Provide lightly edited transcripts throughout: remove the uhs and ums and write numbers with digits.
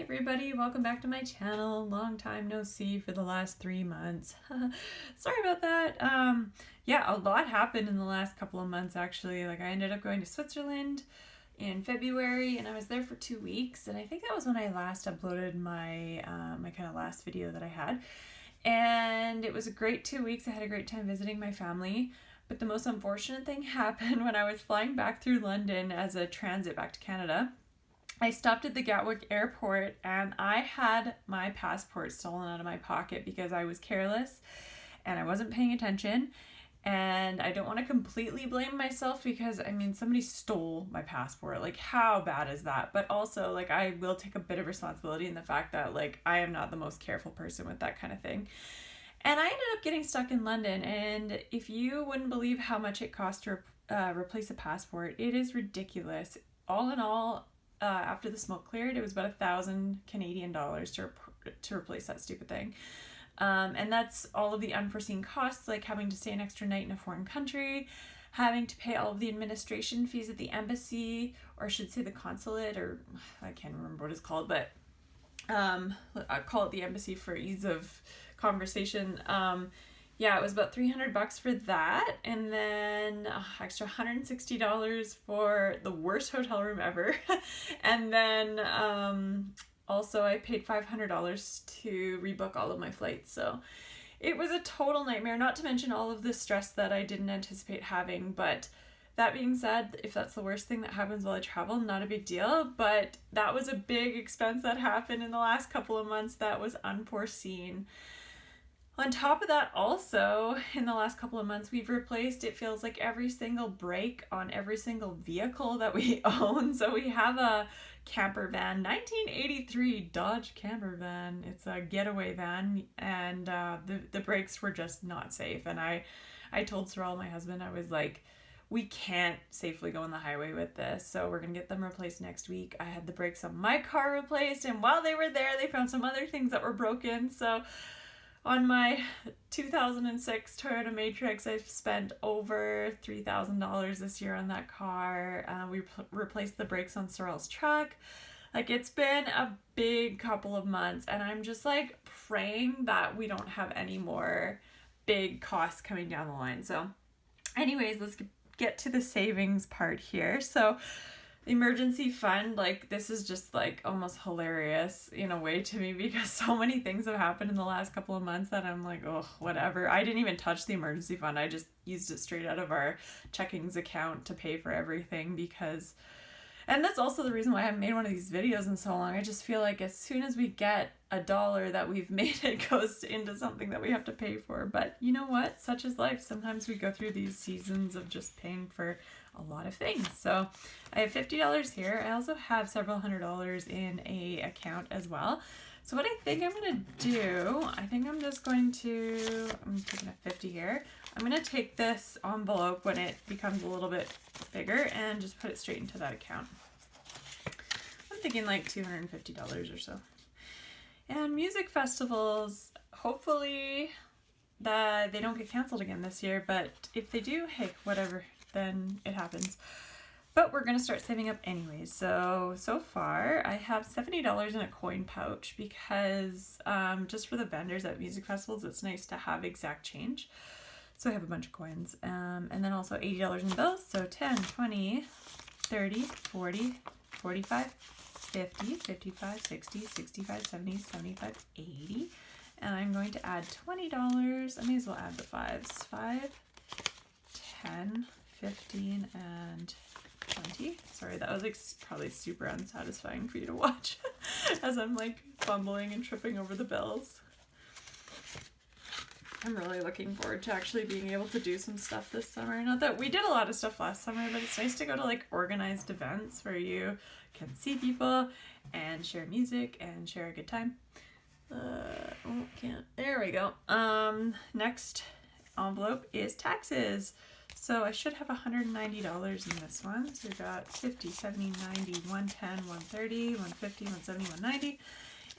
everybody, welcome back to my channel. Long time no see for the last 3 months. Sorry about that. Yeah, a lot happened in the last couple of months actually. Like I ended up going to Switzerland in February and I was there for 2 weeks, and I think that was when I last uploaded my my kind of last video that I had. And it was a great 2 weeks. I had a great time visiting my family. But the most unfortunate thing happened when I was flying back through London as a transit back to Canada. I stopped at the Gatwick airport and I had my passport stolen out of my pocket because I was careless and I wasn't paying attention. And I don't want to completely blame myself because, I mean, somebody stole my passport. Like, how bad is that? But also, like, I will take a bit of responsibility in the fact that, like, I am not the most careful person with that kind of thing. And I ended up getting stuck in London, and if you wouldn't believe how much it cost to replace a passport, it is ridiculous. All in all, after the smoke cleared, it was about 1,000 Canadian dollars to replace that stupid thing. And that's all of the unforeseen costs, like having to stay an extra night in a foreign country, having to pay all of the administration fees at the embassy, or I should say the consulate, or I can't remember what it's called, but I call it the embassy for ease of conversation. Yeah, it was about $300 for that, and then extra $160 for the worst hotel room ever. And then also I paid $500 to rebook all of my flights. So it was a total nightmare, not to mention all of the stress that I didn't anticipate having. But that being said, if that's the worst thing that happens while I travel, not a big deal. But that was a big expense that happened in the last couple of months that was unforeseen. On top of that, also, in the last couple of months, we've replaced, it feels like, every single brake on every single vehicle that we own. So we have a camper van, 1983 Dodge camper van. It's a getaway van, and the brakes were just not safe. And I told Sorrel, my husband, I was like, we can't safely go on the highway with this, so we're gonna get them replaced next week. I had the brakes on my car replaced, and while they were there, they found some other things that were broken. So on my 2006 Toyota Matrix, I've spent over $3,000 this year on that car. We replaced the brakes on Sorrel's truck. Like, it's been a big couple of months, and I'm just like praying that we don't have any more big costs coming down the line. So anyways, let's get to the savings part here. So the emergency fund, like, this is just like almost hilarious in a way to me because so many things have happened in the last couple of months that I'm like, oh, whatever. I didn't even touch the emergency fund. I just used it straight out of our checkings account to pay for everything because, and that's also the reason why I haven't made one of these videos in so long. I just feel like as soon as we get $1 that we've made, it goes into something that we have to pay for. But you know what? Such is life. Sometimes we go through these seasons of just paying for a lot of things. So I have $50 here. I also have several $100s in a account as well. So what I think I'm going to do, I think I'm just going to, I'm taking a 50 here. I'm going to take this envelope when it becomes a little bit bigger and just put it straight into that account. I'm thinking like $250 or so. And music festivals, hopefully that they don't get canceled again this year, but if they do, hey, whatever, then it happens. But we're going to start saving up anyways. So far I have $70 in a coin pouch because just for the vendors at music festivals, it's nice to have exact change. So I have a bunch of coins. And then also $80 in bills. So 10, 20, 30, 40, 45, 50, 55, 60, 65, 70, 75, 80. And I'm going to add $20. I may as well add the fives. 5, 10, 15, and 20. Sorry, that was like probably super unsatisfying for you to watch as I'm like fumbling and tripping over the bills. I'm really looking forward to actually being able to do some stuff this summer. Not that we did a lot of stuff last summer, but it's nice to go to like organized events where you can see people and share music and share a good time. Can't. There we go. Next envelope is taxes. So I should have $190 in this one. So we've got 50, 70, 90, 110, 130, 150, 170, 190.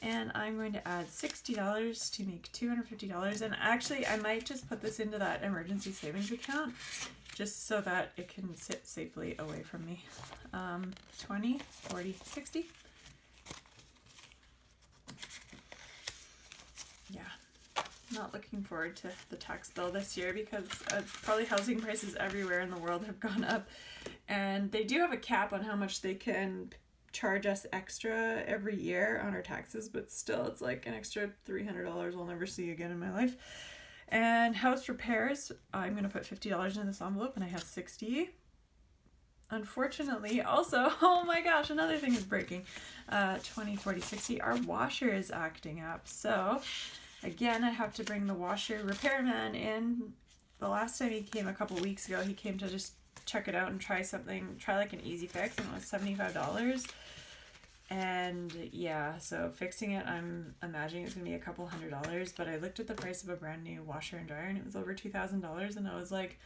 And I'm going to add $60 to make $250. And actually, I might just put this into that emergency savings account just so that it can sit safely away from me. 20, 40, 60. not looking forward to the tax bill this year because probably housing prices everywhere in the world have gone up, and they do have a cap on how much they can charge us extra every year on our taxes, but still it's like an extra $300 I'll never see again in my life. And house repairs, I'm going to put $50 in this envelope and I have 60. Unfortunately, also, oh my gosh, another thing is breaking. 20, 40, 60. Our washer is acting up. So, again, I have to bring the washer repairman in. The last time he came a couple weeks ago, he came to just check it out and try like an easy fix, and it was $75. And yeah, so fixing it, I'm imagining it's gonna be a couple $100, but I looked at the price of a brand new washer and dryer and it was over $2,000, and I was like,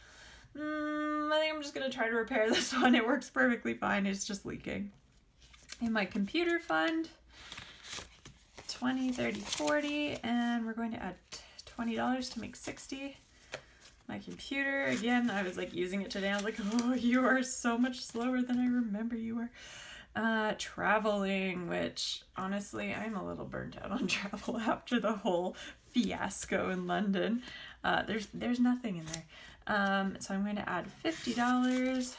I think I'm just gonna try to repair this one. It works perfectly fine, it's just leaking. In my computer fund, 20, 30, 40, and we're going to add $20 to make 60. My computer, again, I was like using it today. I was like, oh, you are so much slower than I remember you were. Traveling, which honestly, I'm a little burnt out on travel after the whole fiasco in London. There's nothing in there. So I'm going to add $50.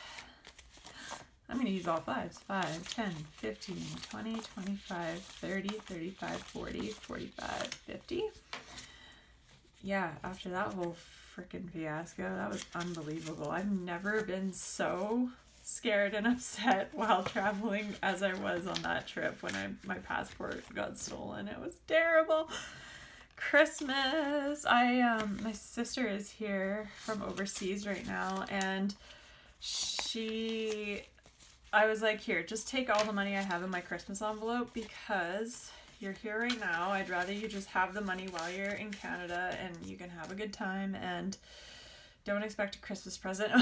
I'm going to use all fives. 5, 10, 15, 20, 25, 30, 35, 40, 45, 50. Yeah, after that whole freaking fiasco, that was unbelievable. I've never been so scared and upset while traveling as I was on that trip when my passport got stolen. It was terrible. Christmas. My sister is here from overseas right now, and I was like, here, just take all the money I have in my Christmas envelope because you're here right now. I'd rather you just have the money while you're in Canada and you can have a good time, and don't expect a Christmas present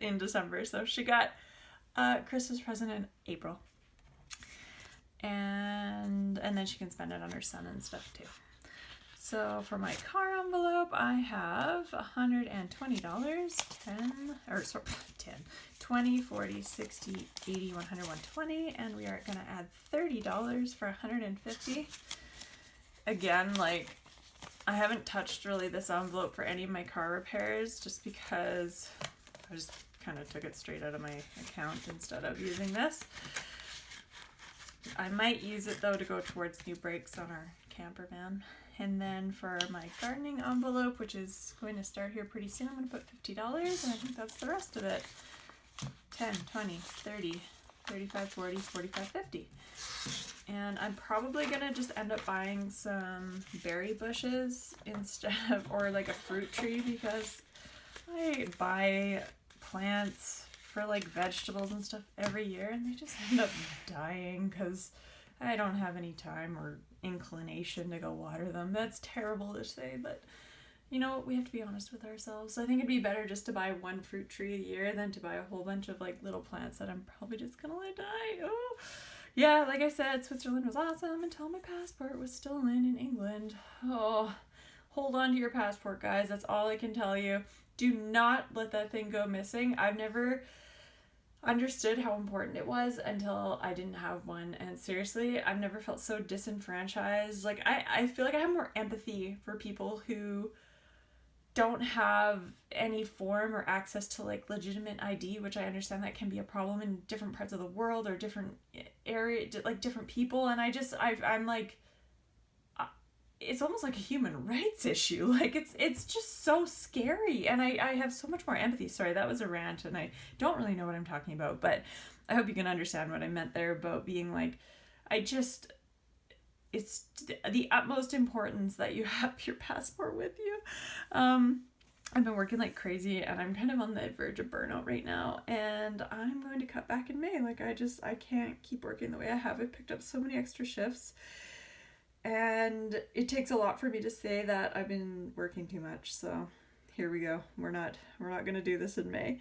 in December. So she got a Christmas present in April. And then she can spend it on her son and stuff too. So for my car envelope, I have $120, 20, 40, 60, 80, 100, 120, and we are gonna add $30 for $150. Again, like, I haven't touched really this envelope for any of my car repairs just because I just kind of took it straight out of my account instead of using this. I might use it though to go towards new brakes on our camper van. And then for my gardening envelope, which is going to start here pretty soon, I'm going to put $50, and I think that's the rest of it. 10, 20, 30, 35, 40, 45, 50. And I'm probably going to just end up buying some berry bushes instead of, or like a fruit tree, because I buy plants for like vegetables and stuff every year and they just end up dying because I don't have any time or inclination to go water them. That's terrible to say, but you know, we have to be honest with ourselves. I think it'd be better just to buy one fruit tree a year than to buy a whole bunch of like little plants that I'm probably just gonna let die. Oh, yeah, like I said, Switzerland was awesome until my passport was stolen in England. Oh, hold on to your passport, guys. That's all I can tell you. Do not let that thing go missing. I've never understood how important it was until I didn't have one, and seriously, I've never felt so disenfranchised. Like, I feel like I have more empathy for people who don't have any form or access to like legitimate ID, which I understand that can be a problem in different parts of the world or different area, like different people. And I'm like, it's almost like a human rights issue. Like it's just so scary. And I have so much more empathy. Sorry, that was a rant and I don't really know what I'm talking about, but I hope you can understand what I meant there about being like, it's the utmost importance that you have your passport with you. I've been working like crazy and I'm kind of on the verge of burnout right now, and I'm going to cut back in May. Like I can't keep working the way I have. I've picked up so many extra shifts and it takes a lot for me to say that I've been working too much. So here we go. We're not going to do this in May.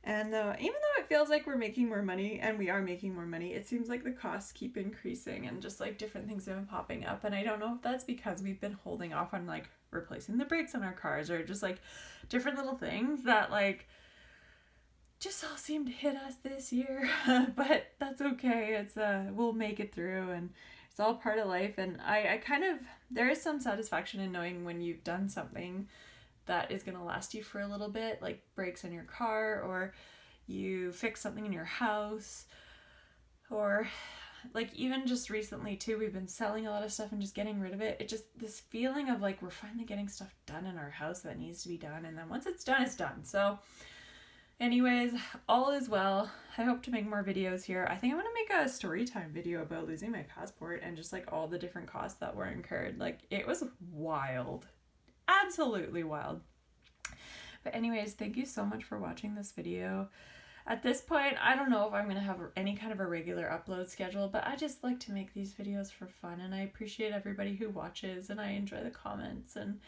And even though it feels like we're making more money, and we are making more money, it seems like the costs keep increasing and just like different things have been popping up. And I don't know if that's because we've been holding off on like replacing the brakes on our cars or just like different little things that like just all seem to hit us this year. But that's okay. It's we'll make it through, and It's all part of life, and I kind of, there is some satisfaction in knowing when you've done something that is going to last you for a little bit, like brakes on your car, or you fix something in your house, or like even just recently too, we've been selling a lot of stuff and just getting rid of it. It just, this feeling of like we're finally getting stuff done in our house that needs to be done, and then once it's done, it's done. So anyways, all is well. I hope to make more videos here. I think I'm gonna make a story time video about losing my passport and just like all the different costs that were incurred. Like, it was wild, absolutely wild. But anyways, thank you so much for watching this video. At this point, I don't know if I'm going to have any kind of a regular upload schedule, but I just like to make these videos for fun, and I appreciate everybody who watches, and I enjoy the comments, and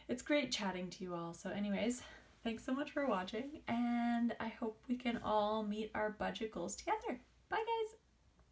it's great chatting to you all. So anyways, thanks so much for watching, and I hope we can all meet our budget goals together. Bye guys!